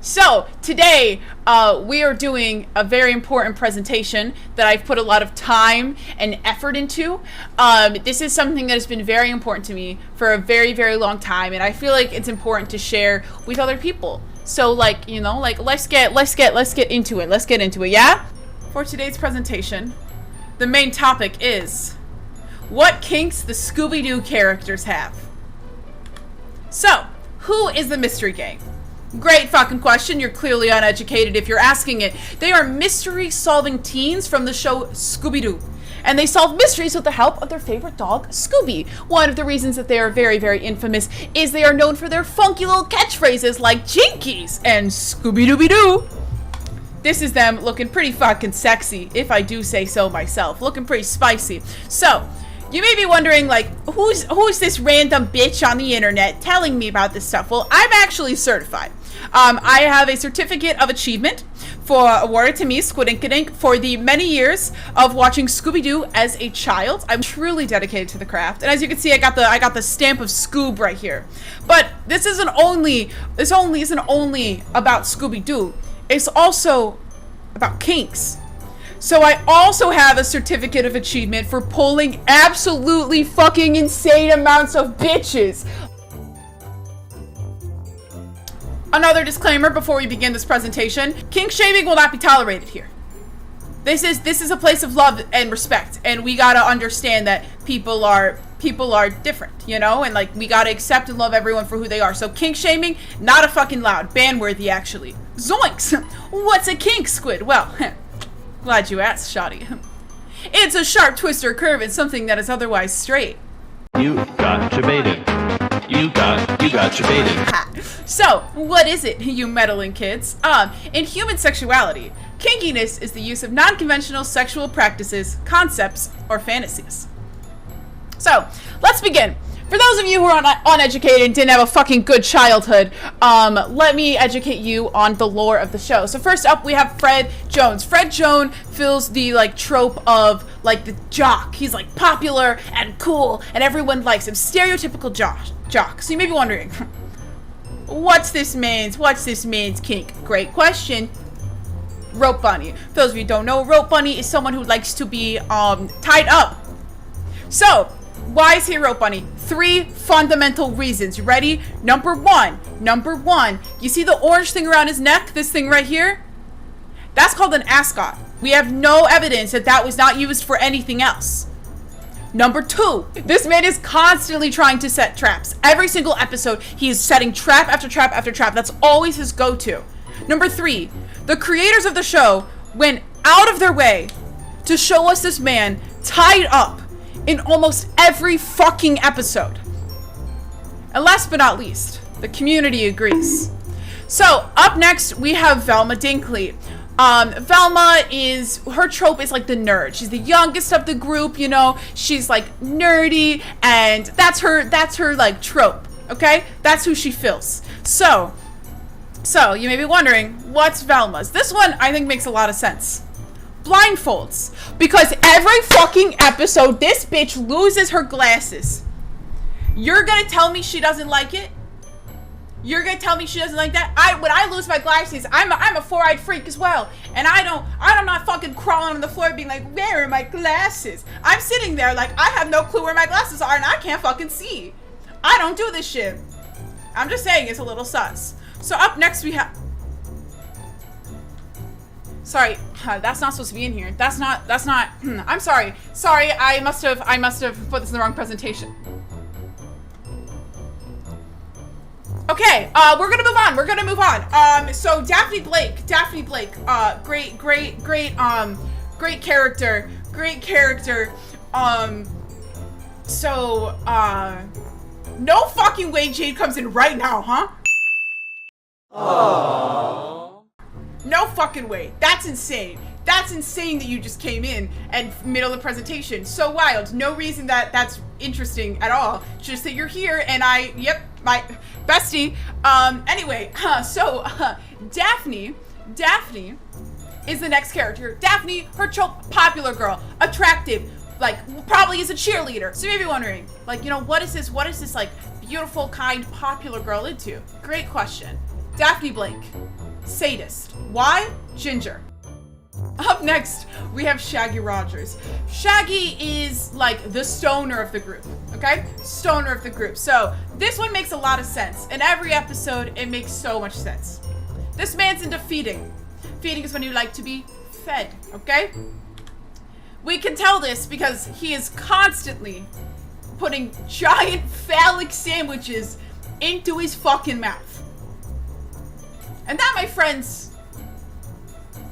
So today we are doing a very important presentation that I've put a lot of time and effort into. This is something that has been very important to me for a very, very long time, and I feel like it's important to share with other people. So let's get into it. Let's get into it, yeah? For today's presentation, the main topic is what kinks the Scooby-Doo characters have. So, who is the Mystery Gang? Great fucking question. You're clearly uneducated if you're asking it. They are mystery-solving teens from the show Scooby-Doo. And they solve mysteries with the help of their favorite dog, Scooby. One of the reasons that they are very, very infamous is they are known for their funky little catchphrases like Jinkies and Scooby-Dooby-Doo. This is them looking pretty fucking sexy, if I do say so myself. Looking pretty spicy. So, you may be wondering, like, who's this random bitch on the internet telling me about this stuff? Well, I'm actually certified. I have a certificate of achievement awarded to me, Squidink, for the many years of watching Scooby-Doo as a child. I'm truly dedicated to the craft, and as you can see, I got the stamp of Scoob right here. But this isn't only about Scooby-Doo. It's also about kinks. So I also have a certificate of achievement for pulling absolutely fucking insane amounts of bitches. Another disclaimer before we begin this presentation: kink shaming will not be tolerated here. This is a place of love and respect, and we gotta understand that people are different, you know, and like we gotta accept and love everyone for who they are. So kink shaming, not a fucking loud, ban-worthy actually. Zoinks! What's a kink, Squid? Well, glad you asked, Shoddy. It's a sharp twist or curve in something that is otherwise straight. You got your baited. You got your baited. So, what is it, you meddling kids? In human sexuality, kinkiness is the use of non-conventional sexual practices, concepts, or fantasies. So, let's begin. For those of you who are uneducated and didn't have a fucking good childhood, let me educate you on the lore of the show. So first up, we have Fred Jones. Fred Jones fills the, like, trope of, like, the jock. He's, like, popular and cool, and everyone likes him. Stereotypical jock. So you may be wondering, what's this man's kink? Great question. Rope bunny. For those of you who don't know, rope bunny is someone who likes to be, tied up. So, why is he a rope bunny? 3 fundamental reasons. You ready? Number one. You see the orange thing around his neck? This thing right here? That's called an ascot. We have no evidence that that was not used for anything else. Number 2. This man is constantly trying to set traps. Every single episode, he is setting trap after trap after trap. That's always his go-to. Number 3. The creators of the show went out of their way to show us this man tied up in almost every fucking episode. And last but not least, the community agrees. So, up next, we have Velma Dinkley. Velma her trope is like the nerd. She's the youngest of the group, you know, she's like nerdy, and that's her like trope, okay? That's who she fills. So, you may be wondering, what's Velma's? This one, I think, makes a lot of sense. Blindfolds. Because every fucking episode, this bitch loses her glasses. You're gonna tell me she doesn't like it? You're gonna tell me she doesn't like that? When I lose my glasses, I'm a 4-eyed freak as well. And I'm not fucking crawling on the floor being like, where are my glasses? I'm sitting there like, I have no clue where my glasses are and I can't fucking see. I don't do this shit. I'm just saying, it's a little sus. So up next we have... Sorry, that's not supposed to be in here. That's not, I'm sorry. Sorry, I must have put this in the wrong presentation. Okay, we're gonna move on. So Daphne Blake, great character. No fucking way Jade comes in right now, huh? Aww. No fucking way. That's insane. That's insane that you just came in and middle of the presentation. So wild. No reason that's interesting at all. Just that you're here and my bestie. Anyway, Daphne is the next character. Daphne, her trope, popular girl, attractive, like probably is a cheerleader. So you may be wondering, like, you know, what is this like beautiful, kind, popular girl into? Great question. Daphne Blake, sadist. Why? Ginger. Up next, we have Shaggy Rogers. Shaggy is like the stoner of the group, okay? Stoner of the group. So this one makes a lot of sense. In every episode, it makes so much sense. This man's into feeding. Feeding is when you like to be fed, okay? We can tell this because he is constantly putting giant phallic sandwiches into his fucking mouth. And that, my friends,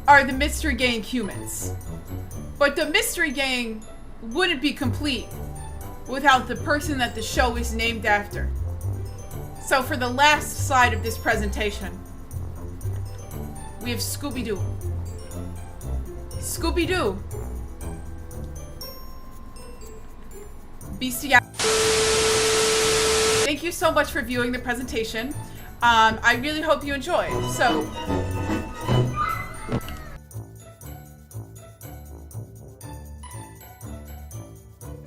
are the Mystery Gang humans. But the Mystery Gang wouldn't be complete without the person that the show is named after. So for the last slide of this presentation, we have Scooby-Doo. Scooby-Doo. Bestiality. Thank you so much for viewing the presentation. I really hope you enjoyed. So